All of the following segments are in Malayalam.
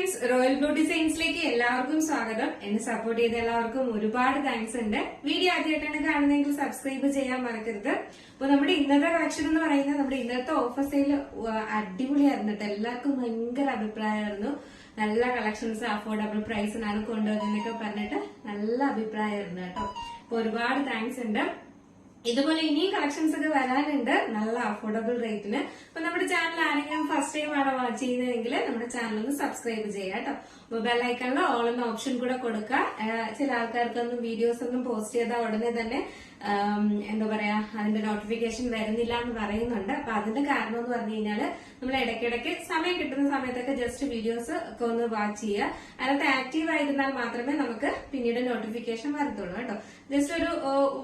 ഫ്രണ്ട്സ്, റോയൽ ബ്ലൂ ഡിസൈൻസിലേക്ക് എല്ലാവർക്കും സ്വാഗതം. എന്നെ സപ്പോർട്ട് ചെയ്ത എല്ലാവർക്കും ഒരുപാട് താങ്ക്സ് ഉണ്ട്. വീഡിയോ ആദ്യമായിട്ടാണ് കാണുന്നതെങ്കിൽ സബ്സ്ക്രൈബ് ചെയ്യാൻ മറക്കരുത്. അപ്പൊ നമ്മുടെ ഇന്നത്തെ കളക്ഷൻ എന്ന് പറയുന്നത് നമ്മുടെ ഇന്നത്തെ ഓഫർ സെയിൽ അടിപൊളിയായിരുന്നു കേട്ടോ. എല്ലാവർക്കും ഭയങ്കര അഭിപ്രായമായിരുന്നു. നല്ല കളക്ഷൻസ് അഫോർഡബിൾ പ്രൈസിനാണ് കൊണ്ടുവന്നതൊക്കെ പറഞ്ഞിട്ട് നല്ല അഭിപ്രായമായിരുന്നു കേട്ടോ. അപ്പൊ ഒരുപാട് താങ്ക്സ് ഉണ്ട്. ഇതുപോലെ ഇനിയും കളക്ഷൻസ് ഒക്കെ വരാനുണ്ട് നല്ല അഫോർഡബിൾ റേറ്റിന്. അപ്പൊ നമ്മുടെ ചാനൽ ആരെങ്കിലും ഫസ്റ്റ് ടൈം ആണ് വാച്ച് ചെയ്യുന്നതെങ്കിൽ നമ്മുടെ ചാനൽ ഒന്ന് സബ്സ്ക്രൈബ് ചെയ്യാം കേട്ടോ. അപ്പൊ ബെല്ലൈക്കണിൽ ഓൾ എന്ന ഓപ്ഷൻ കൂടെ കൊടുക്കുക. ചില ആൾക്കാർക്കൊന്നും വീഡിയോസ് ഒന്നും പോസ്റ്റ് ചെയ്താൽ ഉടനെ തന്നെ എന്താ പറയാ അതിന്റെ നോട്ടിഫിക്കേഷൻ വരുന്നില്ല എന്ന് പറയുന്നുണ്ട്. അപ്പൊ അതിന്റെ കാരണം എന്ന് പറഞ്ഞു കഴിഞ്ഞാല് നമ്മൾ ഇടയ്ക്കിടയ്ക്ക് സമയം കിട്ടുന്ന സമയത്തൊക്കെ ജസ്റ്റ് വീഡിയോസ് ഒക്കെ ഒന്ന് വാച്ച് ചെയ്യുക. അതിനകത്ത് ആക്റ്റീവ് ആയിരുന്നാൽ മാത്രമേ നമുക്ക് പിന്നീട് നോട്ടിഫിക്കേഷൻ വരത്തുള്ളൂ കേട്ടോ. ജസ്റ്റ് ഒരു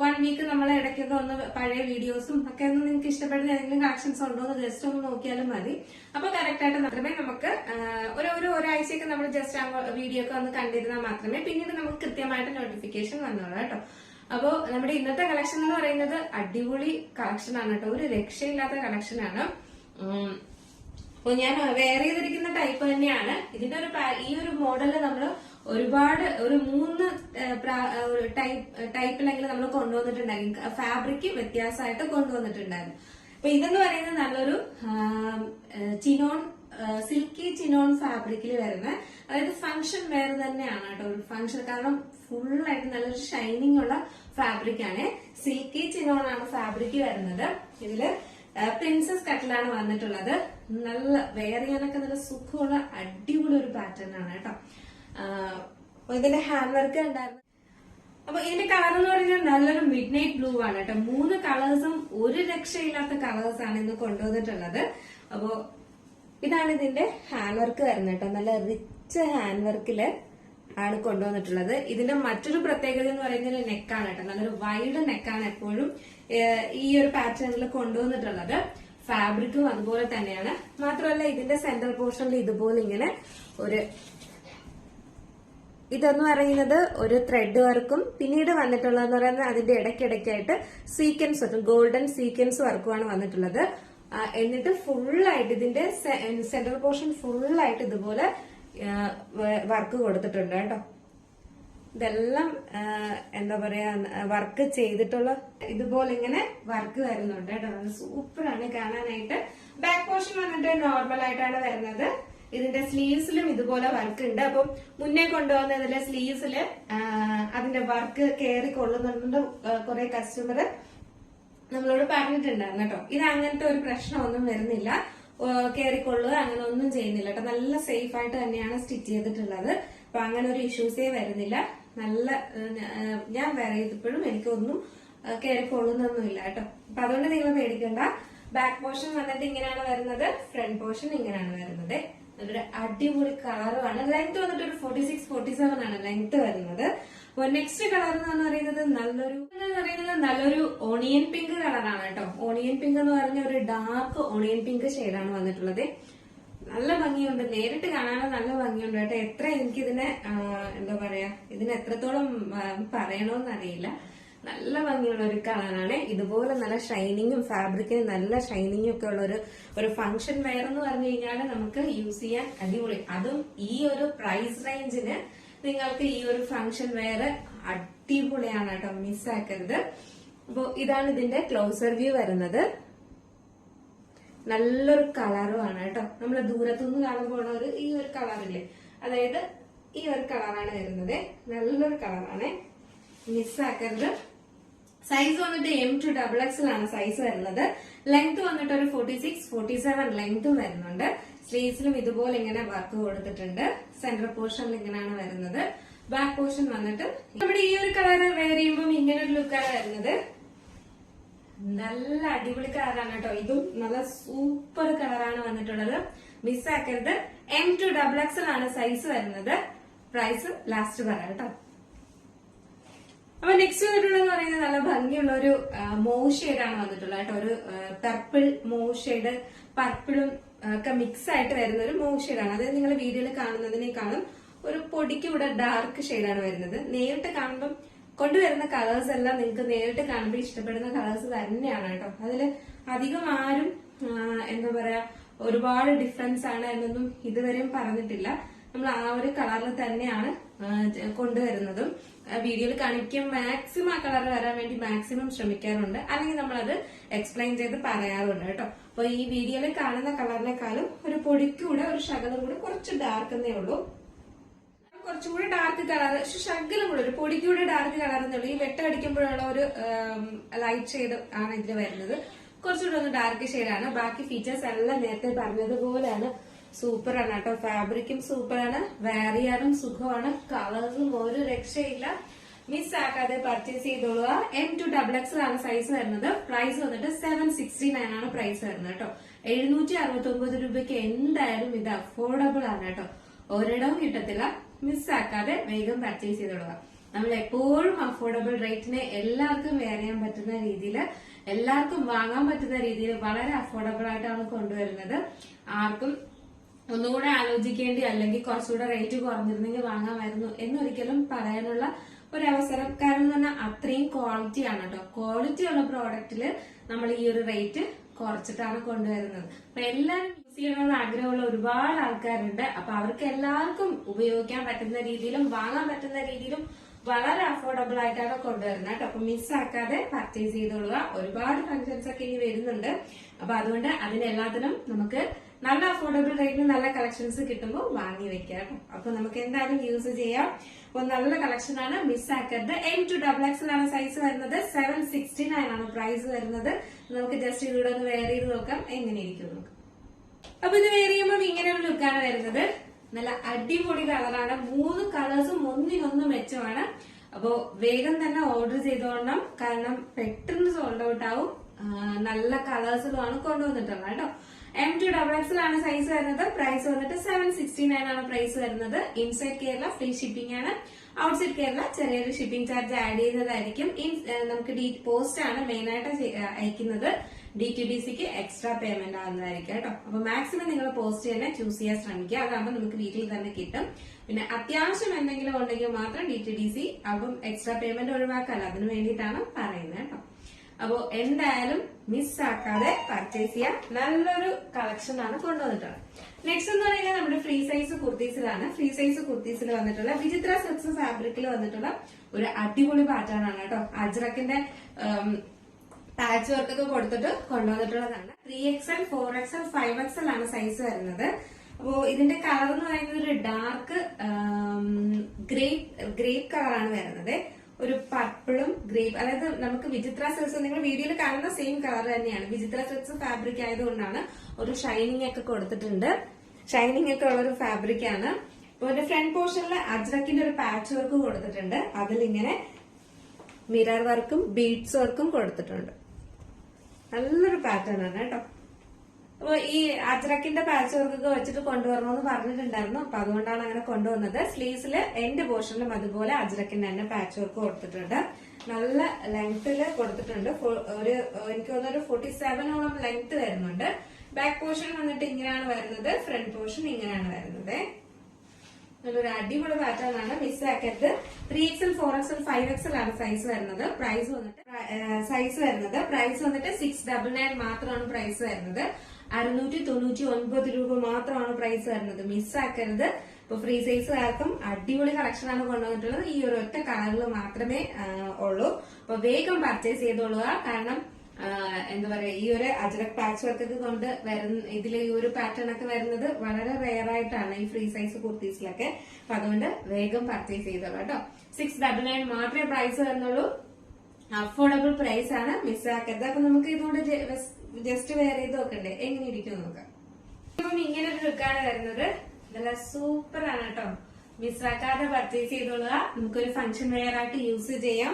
1 വീക്ക് നമ്മൾ ഇടയ്ക്കൊക്കെ ഒന്ന് പഴയ വീഡിയോസും ഒക്കെ ഒന്ന് നിങ്ങൾക്ക് ഇഷ്ടപ്പെടുന്ന ഏതെങ്കിലും കളക്ഷൻസ് ഉണ്ടോ എന്ന് ജസ്റ്റ് ഒന്ന് നോക്കിയാലും മതി. അപ്പൊ കറക്റ്റ് ആയിട്ട് മാത്രമേ നമുക്ക് ഒരാഴ്ചയൊക്കെ നമ്മൾ ജസ്റ്റ് വീഡിയോ ഒക്കെ ഒന്ന് കണ്ടിരുന്നാൽ മാത്രമേ പിന്നീട് നമുക്ക് കൃത്യമായിട്ട് നോട്ടിഫിക്കേഷൻ വന്നോളൂ കേട്ടോ. അപ്പോ നമ്മുടെ ഇന്നത്തെ കളക്ഷൻ എന്ന് പറയുന്നത് അടിപൊളി കളക്ഷൻ ആണ് കേട്ടോ. ഒരു രക്ഷയില്ലാത്ത കളക്ഷൻ ആണ്. അപ്പൊ ഞാൻ വെയർ ചെയ്തിരിക്കുന്ന ടൈപ്പ് തന്നെയാണ്. ഇതിന്റെ ഈ ഒരു മോഡല് നമ്മൾ ഒരുപാട് ഒരു 3 ടൈപ്പിലെങ്കിലും നമ്മൾ കൊണ്ടുവന്നിട്ടുണ്ടായിരുന്നു. ഫാബ്രിക് വ്യത്യാസമായിട്ട് കൊണ്ടുവന്നിട്ടുണ്ടായിരുന്നു. അപ്പൊ ഇതെന്ന് പറയുന്നത് നല്ലൊരു ചിനോൺ സിൽക്കി ചിനോൺ ഫാബ്രിക്കിൽ വരുന്ന, അതായത് ഫംഗ്ഷൻ വെയർ തന്നെയാണ് കേട്ടോ. ഒരു ഫംഗ്ഷൻ കാരണം ഫുള്ളായിട്ട് നല്ലൊരു ഷൈനിങ് ഉള്ള ഫാബ്രിക് ആണ്. സിൽക്കി ചിനോൺ ആണ് ഫാബ്രിക് വരുന്നത്. ഇതില് പ്രിൻസസ് കട്ടിലാണ് വന്നിട്ടുള്ളത്. നല്ല വെയർ ചെയ്യാനൊക്കെ നല്ല സുഖമുള്ള അടിപൊളി ഒരു പാറ്റേൺ ആണ് കേട്ടോ. ഇതിന്റെ ഹാൻഡ് വർക്ക് ഉണ്ടായിരുന്നു. അപ്പൊ ഇതിന്റെ കളർ എന്ന് പറയുന്നത് നല്ലൊരു മിഡ് നൈറ്റ് ബ്ലൂ ആണ് കേട്ടോ. 3 കളേഴ്സും ഒരു രക്ഷയില്ലാത്ത കളേഴ്സ് ആണ് ഇന്ന് കൊണ്ടുവന്നിട്ടുള്ളത്. അപ്പോ ഇതാണ് ഇതിന്റെ ഹാൻഡ് വർക്ക് വരുന്നത് കേട്ടോ. നല്ല റിച്ച് ഹാൻഡ് വർക്കില് ആണ് കൊണ്ടുവന്നിട്ടുള്ളത്. ഇതിന്റെ മറ്റൊരു പ്രത്യേകത എന്ന് പറയുന്നത് നെക്കാണ് കേട്ടോ. നല്ലൊരു വൈഡ് നെക്കാണ് എപ്പോഴും ഈ ഒരു പാറ്റേണിൽ കൊണ്ടുവന്നിട്ടുള്ളത്. ഫാബ്രിക്കും അതുപോലെ തന്നെയാണ്. മാത്രമല്ല ഇതിന്റെ സെന്റർ പോർഷനിൽ ഇതുപോലെ ഇങ്ങനെ ഇതെന്ന് പറയുന്നത് ഒരു ത്രെഡ് വർക്കും പിന്നീട് വന്നിട്ടുള്ളതെന്ന് പറയുന്നത് അതിന്റെ ഇടയ്ക്കിടയ്ക്കായിട്ട് സീക്വൻസ് വരും, ഗോൾഡൻ സീക്വൻസ് വർക്കുമാണ് വന്നിട്ടുള്ളത്. എന്നിട്ട് ഫുള്ളായിട്ട് ഇതിന്റെ സെന്റർ പോർഷൻ ഫുള്ളായിട്ട് ഇതുപോലെ വർക്ക് കൊടുത്തിട്ടുണ്ട് കേട്ടോ. ഇതെല്ലാം എന്താ പറയാ വർക്ക് ചെയ്തിട്ടുള്ള ഇതുപോലെ ഇങ്ങനെ വർക്ക് വരുന്നുണ്ട് കേട്ടോ. നല്ല സൂപ്പറാണ് കാണാനായിട്ട്. ബാക്ക് പോർഷൻ വന്നിട്ട് നോർമൽ ആയിട്ടാണ് വരുന്നത്. ഇതിന്റെ സ്ലീവ്സിലും ഇതുപോലെ വർക്ക് ഉണ്ട്. അപ്പം മുന്നേ കൊണ്ടുവന്നതിലെ സ്ലീവ്സില് അതിന്റെ വർക്ക് കയറി കൊള്ളുന്നുണ്ട്. കുറെ കസ്റ്റമർ നമ്മളോട് പറഞ്ഞിട്ടുണ്ടായിരുന്നു കേട്ടോ. ഇത് അങ്ങനത്തെ ഒരു പ്രശ്നമൊന്നും വരുന്നില്ല, കയറിക്കൊള്ളുക അങ്ങനെ ഒന്നും ചെയ്യുന്നില്ല കേട്ടോ. നല്ല സേഫ് ആയിട്ട് തന്നെയാണ് സ്റ്റിച്ച് ചെയ്തിട്ടുള്ളത്. അപ്പൊ അങ്ങനെ ഒരു ഇഷ്യൂസേ വരുന്നില്ല. നല്ല ഞാൻ വേറെ ചെയ്തപ്പോഴും എനിക്കൊന്നും കയറിക്കൊള്ളുന്നൊന്നുമില്ല കേട്ടോ. അപ്പൊ അതുകൊണ്ട് നിങ്ങൾ പേടിക്കണ്ട. ബാക്ക് പോർഷൻ വന്നിട്ട് ഇങ്ങനെയാണ് വരുന്നത്, ഫ്രണ്ട് പോർഷൻ ഇങ്ങനെയാണ് വരുന്നത്. നല്ലൊരു അടിപൊളി കളറുമാണ്. ലെങ്ത് വന്നിട്ട് ഒരു 46-47 ആണ് ലെങ്ത് വരുന്നത്. അപ്പൊ നെക്സ്റ്റ് കളർ എന്ന് പറയുന്നത് നല്ലൊരു ഓണിയൻ പിങ്ക് കളറാണ് കേട്ടോ. ഓണിയൻ പിങ്ക് എന്ന് പറഞ്ഞ ഒരു ഡാർക്ക് ഓണിയൻ പിങ്ക് ഷെയ്ഡാണ് വന്നിട്ടുള്ളത്. നല്ല ഭംഗിയുണ്ട്, നേരിട്ട് കാണാനും നല്ല ഭംഗിയുണ്ട് കേട്ടോ. എത്ര എനിക്കിതിനെ എന്താ പറയാ ഇതിന് എത്രത്തോളം പറയണോന്നറിയില്ല. നല്ല ഭംഗിയുള്ള ഒരു കളറാണ്. ഇതുപോലെ നല്ല ഷൈനിങ്ങും ഫാബ്രിക്കിന് നല്ല ഷൈനിങ്ങും ഒക്കെ ഉള്ള ഒരു ഫംഗ്ഷൻ വെയർ എന്ന് പറഞ്ഞു കഴിഞ്ഞാൽ നമുക്ക് യൂസ് ചെയ്യാൻ അടിപൊളി. അതും ഈ ഒരു പ്രൈസ് റേഞ്ചിന് നിങ്ങൾക്ക് ഈ ഒരു ഫംഗ്ഷൻ വെയർ അടിപൊളിയാണ് കേട്ടോ. മിസ്സാക്കരുത്. അപ്പൊ ഇതാണ് ഇതിന്റെ ക്ലോസർ വ്യൂ വരുന്നത്. നല്ലൊരു കളറുമാണ് കേട്ടോ. നമ്മൾ ദൂരത്തുനിന്ന് കാണുമ്പോൾ ഈ ഒരു കളറില്ലേ, അതായത് ഈ ഒരു കളറാണ് വരുന്നത്. നല്ലൊരു കളറാണ്, മിസ്സാക്കരുത്. സൈസ് വന്നിട്ട് M to XXL ആണ് സൈസ് വരുന്നത്. ലെങ്ത് വന്നിട്ട് ഒരു 46-47 ലെങ്തും വരുന്നുണ്ട്. സ്ലീവ്സിലും ഇതുപോലെ ഇങ്ങനെ വർക്ക് കൊടുത്തിട്ടുണ്ട്. സെന്റർ പോർഷനിൽ ഇങ്ങനെയാണ് വരുന്നത്. ബാക്ക് പോർഷൻ വന്നിട്ട് നമ്മുടെ ഈ ഒരു കളർ വെയർ ചെയ്യുമ്പോൾ ഇങ്ങനെ ഒരു ലുക്കാണ് വരുന്നത്. നല്ല അടിപൊളി കളറാണ് കേട്ടോ. ഇതും നല്ല സൂപ്പർ കളറാണ് വന്നിട്ടുള്ളത്. മിസ്സാക്കരുത്. M to XXL ആണ് സൈസ് വരുന്നത്. പ്രൈസ് ലാസ്റ്റ് പറയാം കേട്ടോ. അപ്പൊ നെക്സ്റ്റ് വന്നിട്ടുള്ളതെന്ന് പറയുന്നത് നല്ല ഭംഗിയുള്ള ഒരു മോവ് ഷെയ്ഡാണ് വന്നിട്ടുള്ളത് കേട്ടോ. ഒരു പർപ്പിൾ മോവ് ഷെയ്ഡ്, പർപ്പിളും ഒക്കെ മിക്സ് ആയിട്ട് വരുന്ന ഒരു മോവ് ഷെയ്ഡാണ്. അതായത് നിങ്ങൾ വീഡിയോയിൽ കാണുന്നതിനേക്കാളും ഒരു പൊടിക്ക് ഇവിടെ ഡാർക്ക് ഷെയ്ഡാണ് വരുന്നത്. നേരിട്ട് കാണുമ്പോൾ കൊണ്ടുവരുന്ന കളേഴ്സ് എല്ലാം നിങ്ങൾക്ക് നേരിട്ട് കാണുമ്പോൾ ഇഷ്ടപ്പെടുന്ന കളേഴ്സ് തന്നെയാണ് കേട്ടോ. അതിൽ അധികം ആരും എന്താ പറയാ ഒരുപാട് ഡിഫറൻസ് ആണ് എന്നൊന്നും ഇതുവരെയും പറഞ്ഞിട്ടില്ല. നമ്മൾ ആ ഒരു കളറിൽ തന്നെയാണ് കൊണ്ടുവരുന്നതും. വീഡിയോയിൽ കാണിക്കും മാക്സിമം ആ കളർ വരാൻ വേണ്ടി മാക്സിമം ശ്രമിക്കാറുണ്ട്, അല്ലെങ്കിൽ നമ്മളത് എക്സ്പ്ലെയിൻ ചെയ്ത് പറയാറുണ്ട് കേട്ടോ. അപ്പൊ ഈ വീഡിയോയിൽ കാണുന്ന കളറിനെക്കാളും ഒരു പൊടിക്കൂടെ ഒരു ശകലം കൂടെ കുറച്ച് ഡാർക്ക് എന്നേ ഉള്ളൂ, കുറച്ചും കൂടി ഡാർക്ക് കളർ, ശകലം കൂടെ ഒരു പൊടിക്കൂടെ ഡാർക്ക് കളർ എന്നുള്ളൂ. ഈ വെട്ടടിക്കുമ്പോഴുള്ള ഒരു ലൈറ്റ് ഷെയ്ഡ് ആണ് ഇതിൽ വരുന്നത്, കുറച്ചുകൂടെ ഒന്ന് ഡാർക്ക് ഷെയ്ഡാണ്. ബാക്കി ഫീച്ചേഴ്സ് എല്ലാം നേരത്തെ പറഞ്ഞതുപോലെയാണ്, സൂപ്പറാണ് കേട്ടോ. ഫാബ്രിക്കും സൂപ്പറാണ്, വെയർ ചെയ്യാനും സുഖമാണ്, കളേഴ്സും ഒരു രക്ഷയില്ല. മിസ് ആക്കാതെ പർച്ചേസ് ചെയ്തോളുക. M2XX ആണ് സൈസ് വരുന്നത്. പ്രൈസ് വന്നിട്ട് 769 ആണ് പ്രൈസ് വരുന്നത് കേട്ടോ. 769 രൂപയ്ക്ക് എന്തായാലും ഇത് അഫോർഡബിൾ ആണ് കേട്ടോ. ഒരിടവും കിട്ടത്തില്ല. മിസ് ആക്കാതെ വേഗം പർച്ചേസ് ചെയ്തോളുക. നമ്മൾ എപ്പോഴും അഫോർഡബിൾ റേറ്റിന് എല്ലാവർക്കും വെയർ ചെയ്യാൻ പറ്റുന്ന രീതിയിൽ, എല്ലാവർക്കും വാങ്ങാൻ പറ്റുന്ന രീതിയിൽ വളരെ അഫോർഡബിൾ ആയിട്ടാണ് കൊണ്ടുവരുന്നത്. ആർക്കും ഒന്നുകൂടെ ആലോചിക്കേണ്ടി അല്ലെങ്കിൽ കുറച്ചുകൂടെ റേറ്റ് കുറഞ്ഞിരുന്നെങ്കിൽ വാങ്ങാമായിരുന്നു എന്നൊരിക്കലും പറയാനുള്ള ഒരവസരം. കാരണം എന്ന് പറഞ്ഞാൽ അത്രയും ക്വാളിറ്റി ആണ് കേട്ടോ. ക്വാളിറ്റി ഉള്ള പ്രോഡക്റ്റില് നമ്മൾ ഈ ഒരു റേറ്റ് കുറച്ചിട്ടാണ് കൊണ്ടുവരുന്നത്. അപ്പൊ എല്ലാവരും യൂസ് ചെയ്യണമെന്ന് ആഗ്രഹമുള്ള ഒരുപാട് ആൾക്കാരുണ്ട്. അപ്പൊ അവർക്ക് എല്ലാവർക്കും ഉപയോഗിക്കാൻ പറ്റുന്ന രീതിയിലും വാങ്ങാൻ പറ്റുന്ന രീതിയിലും വളരെ അഫോർഡബിൾ ആയിട്ടാണ് കൊണ്ടുവരുന്നത് കേട്ടോ. അപ്പൊ മിസ്സാക്കാതെ പർച്ചേസ് ചെയ്തോളുക. ഒരുപാട് ഫംഗ്ഷൻസ് ഒക്കെ ഇനി വരുന്നുണ്ട്. അപ്പൊ അതുകൊണ്ട് അതിനെല്ലാത്തിനും നമുക്ക് നല്ല അഫോർഡബിൾ റേറ്റിന് നല്ല കളക്ഷൻസ് കിട്ടുമ്പോൾ വാങ്ങി വെക്കാം കേട്ടോ. അപ്പൊ നമുക്ക് എന്തായാലും യൂസ് ചെയ്യാം. അപ്പൊ നല്ല കളക്ഷൻ ആണ്, മിസ്സാക്കരുത്. M2XX ആണ് സൈസ് വരുന്നത്. 769 ആണ് പ്രൈസ് വരുന്നത്. നമുക്ക് ജസ്റ്റ് ഇതിലൂടെ ഒന്ന് വെയർ ചെയ്ത് നോക്കാം എങ്ങനെ ഇരിക്കും നമുക്ക്. അപ്പൊ ഇത് വെയർ ചെയ്യുമ്പോൾ ഇങ്ങനെ ഒരു ലുക്കാണ് വരുന്നത്. നല്ല അടിപൊളി കളറാണ്. 3 കളേഴ്സും ഒന്നിനൊന്നും മെച്ചമാണ്. അപ്പോ വേഗം തന്നെ ഓർഡർ ചെയ്തോളണം, കാരണം പെട്ടെന്ന് സോൾഡ് ഔട്ട് ആവും. നല്ല കളേഴ്സിലുമാണ് കൊണ്ടുവന്നിട്ടുള്ളത് കേട്ടോ. M2XX ആണ് സൈസ് വരുന്നത്. പ്രൈസ് വന്നിട്ട് 769 ആണ് പ്രൈസ് വരുന്നത്. ഇൻസൈഡ് കേരള ഫ്രീ ഷിപ്പിംഗ് ആണ്. ഔട്ട്സൈഡ് കേരള ചെറിയൊരു ഷിപ്പിംഗ് ചാർജ് ആഡ് ചെയ്യുന്നതായിരിക്കും. നമുക്ക് പോസ്റ്റ് ആണ് മെയിൻ ആയിട്ട് അയക്കുന്നത്. DTDCക്ക് എക്സ്ട്രാ പേയ്മെന്റ് ആവുന്നതായിരിക്കും കേട്ടോ. അപ്പൊ മാക്സിമം നിങ്ങൾ പോസ്റ്റ് തന്നെ ചൂസ് ചെയ്യാൻ ശ്രമിക്കുക. അതാകുമ്പോൾ നമുക്ക് വീട്ടിൽ തന്നെ കിട്ടും. പിന്നെ അത്യാവശ്യം എന്തെങ്കിലും ഉണ്ടെങ്കിൽ മാത്രം DTDC, അപ്പം എക്സ്ട്രാ പേയ്മെന്റ് ഒഴിവാക്കാല്ലോ, അതിന് വേണ്ടിയിട്ടാണ് പറയുന്നത് കേട്ടോ. അപ്പോ എന്തായാലും മിസ്സാക്കാതെ പർച്ചേസ് ചെയ്യാം. നല്ലൊരു കളക്ഷൻ ആണ് കൊണ്ടുവന്നിട്ടുള്ളത്. നെക്സ്റ്റ് എന്ന് പറയുന്നത് നമ്മുടെ ഫ്രീ സൈസ് കുർത്തീസിലാണ്. ഫ്രീ സൈസ് കുർത്തീസിൽ വന്നിട്ടുള്ള വിചിത്ര സിൽക്സ് ഫാബ്രിക്കിൽ വന്നിട്ടുള്ള ഒരു അടിപൊളി പാറ്റേൺ ആണ് കേട്ടോ. അജ്രക്കിന്റെ പാച്ച് വർക്ക് ഒക്കെ കൊടുത്തിട്ട് കൊണ്ടുവന്നിട്ടുള്ളതാണ്. 3XL, 4XL, 5XL ആണ് സൈസ് വരുന്നത്. അപ്പോ ഇതിന്റെ കളർ എന്ന് പറയുന്നത് ഒരു ഡാർക്ക് ഗ്രേപ്പ് കളറാണ് വരുന്നത്. ഒരു പർപ്പിളും ഗ്രേപ്പ്, അതായത് നമുക്ക് വിചിത്ര സിൽക്സ് നിങ്ങൾ വീഡിയോയിൽ കാണുന്ന സെയിം കളർ തന്നെയാണ്. വിചിത്ര സിൽക്സ് ഫാബ്രിക് ആയതുകൊണ്ടാണ് ഒരു ഷൈനിങ് ഒക്കെ കൊടുത്തിട്ടുണ്ട്. ഷൈനിങ് ഒക്കെ ഉള്ള ഒരു ഫാബ്രിക് ആണ്. ഒരു ഫ്രണ്ട് പോർഷനിൽ അജ്രക്കിന്റെ ഒരു പാച്ച് വർക്ക് കൊടുത്തിട്ടുണ്ട്. അതിലിങ്ങനെ മിറർ വർക്കും ബീഡ്സ് വർക്കും കൊടുത്തിട്ടുണ്ട്. നല്ലൊരു പാറ്റേൺ ആണ് കേട്ടോ. അപ്പൊ ഈ അജ്രക്കിന്റെ പാച്ച് വർക്കൊക്കെ വെച്ചിട്ട് കൊണ്ടുവരണമെന്ന് പറഞ്ഞിട്ടുണ്ടായിരുന്നു. അപ്പൊ അതുകൊണ്ടാണ് അങ്ങനെ കൊണ്ടുവന്നത്. സ്ലീവ്സിൽ എൻഡ് പോർഷനിലും അതുപോലെ അജ്രക്കിന്റെ തന്നെ പാച്ച് വർക്ക് കൊടുത്തിട്ടുണ്ട്. നല്ല ലെങ്തില് കൊടുത്തിട്ടുണ്ട്. എനിക്ക് തോന്നുന്നു 47ഓളം ലെങ്ത് വരുന്നുണ്ട്. ബാക്ക് പോർഷൻ വന്നിട്ട് ഇങ്ങനെയാണ് വരുന്നത്. ഫ്രണ്ട് പോർഷൻ ഇങ്ങനെയാണ് വരുന്നത്. നല്ലൊരു അടിപൊളി പാറ്റേൺ ആണ്, മിസ്സാക്കരുത്. 3XL, 4XL, 5XL ആണ് സൈസ് വരുന്നത്. പ്രൈസ് വന്നിട്ട് 699 മാത്രമാണ് പ്രൈസ് വരുന്നത്. 699 രൂപ മാത്രമാണ് പ്രൈസ് വരുന്നത്. മിസ്സാക്കരുത്. ഇപ്പൊ ഫ്രീ സൈസുകാർക്കും അടിപൊളി കളക്ഷൻ ആണ് കൊണ്ടുവന്നിട്ടുള്ളത്. ഈ ഒരു ഒറ്റ കളറിൽ മാത്രമേ ഉള്ളൂ. അപ്പൊ വേഗം പർച്ചേസ് ചെയ്തോളുക. കാരണം എന്താ പറയാ, ഈ ഒരു അജ്രക് പാച്ച് വർക്ക് കൊണ്ട് വരുന്ന ഇതിൽ ഈ ഒരു പാറ്റേൺ ഒക്കെ വരുന്നത് വളരെ റെയർ ആയിട്ടാണ് ഈ ഫ്രീ സൈസ് കുർത്തീസിലൊക്കെ. അപ്പൊ അതുകൊണ്ട് വേഗം പർച്ചേസ് ചെയ്തോളൂ കേട്ടോ. 699 മാത്രമേ പ്രൈസ് വരുന്നുള്ളൂ. അഫോർഡബിൾ പ്രൈസ് ആണ്, മിസ്സാക്കരുത്. അപ്പൊ നമുക്ക് ഇതുകൊണ്ട് ജസ്റ്റ് വെയർ ചെയ്ത് നോക്കണ്ടേ എങ്ങനെ ഇരിക്കും നോക്കാം. അപ്പം ഇങ്ങനെ ഒരു ലുക്കാണ് വരുന്നത്. നല്ല സൂപ്പർ ആണ് കേട്ടോ. മിസ്സാക്കാതെ പർച്ചേസ് ചെയ്തോളുക. നമുക്കൊരു ഫംഗ്ഷൻ വെയർ ആയിട്ട് യൂസ് ചെയ്യാം.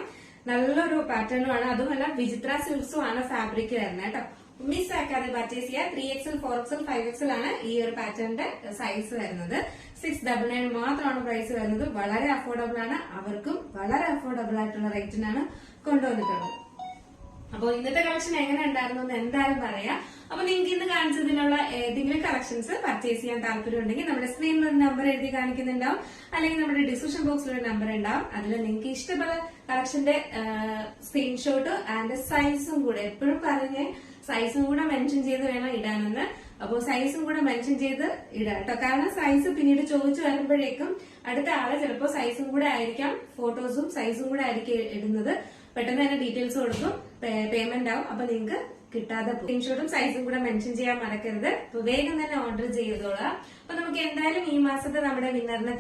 നല്ലൊരു പാറ്റേണും ആണ്. അതുമല്ല വിചിത്ര സിൽക്സും ആണ് ഫാബ്രിക് വരുന്നത് കേട്ടോ. മിസ്സാക്കാതെ പർച്ചേസ് ചെയ്യുക. 3XL, 4XL, 5XL ആണ് ഈ ഒരു പാറ്റേണിന്റെ സൈസ് വരുന്നത്. 699 മാത്രമാണ് പ്രൈസ് വരുന്നത്. വളരെ അഫോർഡബിൾ ആണ്. അവർക്കും വളരെ അഫോർഡബിൾ ആയിട്ടുള്ള റേറ്റിനാണ് കൊണ്ടുവന്നിട്ടുള്ളത്. അപ്പോൾ ഇന്നത്തെ കളക്ഷൻ എങ്ങനെ ഉണ്ടായിരുന്നു എന്ന് എന്തായാലും പറയാം. അപ്പൊ നിങ്ങൾക്ക് ഇന്ന് കാണിച്ചതിനുള്ള ഏതെങ്കിലും കളക്ഷൻസ് പർച്ചേസ് ചെയ്യാൻ താല്പര്യം ഉണ്ടെങ്കിൽ നമ്മുടെ സ്ക്രീനിൽ ഒരു നമ്പർ എഴുതി കാണിക്കുന്നുണ്ടാവും, അല്ലെങ്കിൽ നമ്മുടെ ഡിസ്ക്രിപ്ഷൻ ബോക്സിൽ ഒരു നമ്പർ ഉണ്ടാവും. അതിൽ നിങ്ങൾക്ക് ഇഷ്ടപ്പെട്ട കളക്ഷന്റെ സ്ക്രീൻഷോട്ട് ആൻഡ് സൈസും കൂടെ, എപ്പോഴും പറഞ്ഞ് സൈസും കൂടെ മെൻഷൻ ചെയ്ത് വേണം ഇടാനെന്ന്. അപ്പോൾ സൈസും കൂടെ മെൻഷൻ ചെയ്ത് ഇടാം കേട്ടോ. കാരണം സൈസ് പിന്നീട് ചോദിച്ചു വരുമ്പോഴേക്കും അടുത്ത ആള് ചിലപ്പോൾ സൈസും കൂടെ ആയിരിക്കാം, ഫോട്ടോസും സൈസും കൂടെ ആയിരിക്കും ഇടുന്നത്. പെട്ടെന്ന് തന്നെ ഡീറ്റെയിൽസ് കൊടുക്കും, പേയ്മെന്റ് ആവും. അപ്പൊ നിങ്ങൾക്ക് കിട്ടാതെ സ്ക്രീൻഷോട്ടും സൈസും കൂടെ മെൻഷൻ ചെയ്യാൻ മറക്കരുത്. അപ്പൊ വേഗം തന്നെ ഓർഡർ ചെയ്തോളാം. അപ്പൊ നമുക്ക് എന്തായാലും ഈ മാസത്തെ നമ്മുടെ വിന്നറിനെ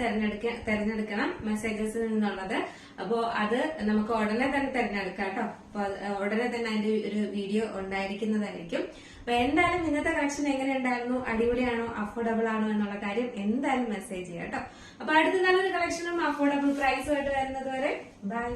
തെരഞ്ഞെടുക്കണം മെസ്സേജസിൽ നിന്നുള്ളത്. അപ്പോ അത് നമുക്ക് ഉടനെ തന്നെ തെരഞ്ഞെടുക്കാം കേട്ടോ. അപ്പൊ ഉടനെ തന്നെ അതിന്റെ ഒരു വീഡിയോ ഉണ്ടായിരിക്കുന്നതായിരിക്കും. അപ്പൊ എന്തായാലും ഇന്നത്തെ കളക്ഷൻ എങ്ങനെ ഉണ്ടായിരുന്നു, അടിപൊളിയാണോ അഫോർഡബിൾ ആണോ എന്നുള്ള കാര്യം എന്തായാലും മെസ്സേജ് ചെയ്യാം കേട്ടോ. അപ്പൊ അടുത്ത നല്ലൊരു കളക്ഷനും അഫോർഡബിൾ പ്രൈസുമായിട്ട് വരുന്നത് വരെ ബൈ.